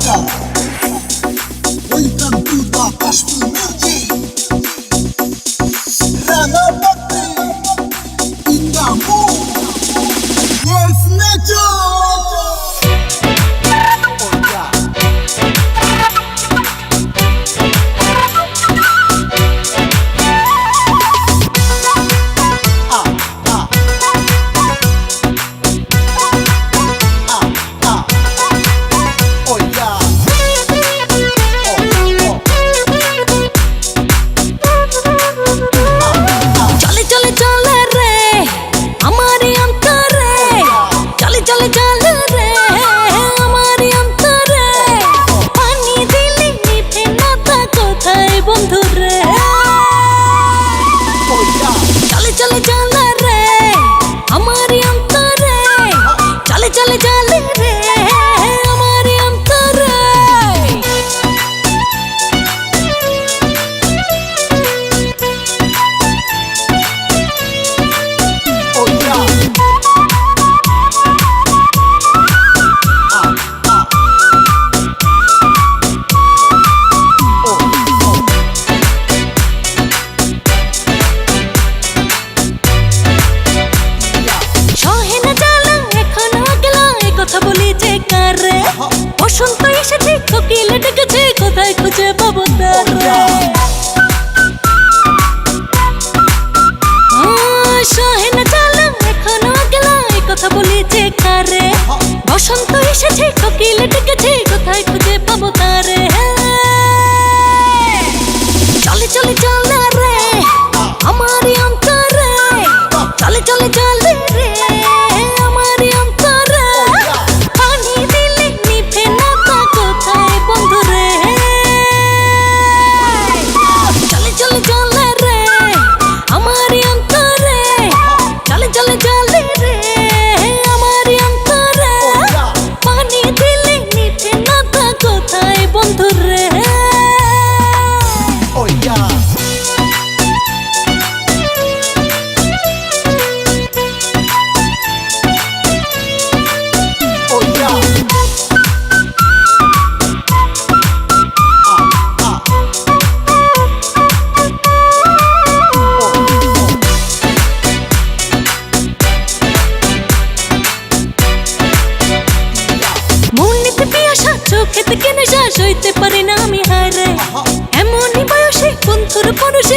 Welcome to the Kashmir Music. Rana Bakri in the mood. Yes, nature. বসন্ত এসেছে কোকিল ডেকেছে কোথায় খুঁজে পাবো তারে সহেনা চালাম এখনো গেল এই কথা বলি যে কারে বসন্ত এসেছে কোকিল ডেকেছে কোথায় খুঁজে পাবো তারে চলে চলে চলে রে আমারই অন্তরে চলে চলে চলে রে আমারই অন্তরে পানি দিলে নিভে না তা কোথায় বন্ধু রে চলে চলে চলে রে আমারই অন্তরে চলে চলে চলে রে আমারই অন্তরে পানি দিলে নিভে না তা কোথায় বন্ধু রে চোখে থেকে নেশা সইতে পারি না আমি হায় রে এমনই বয়সে বন্ধুর পরশে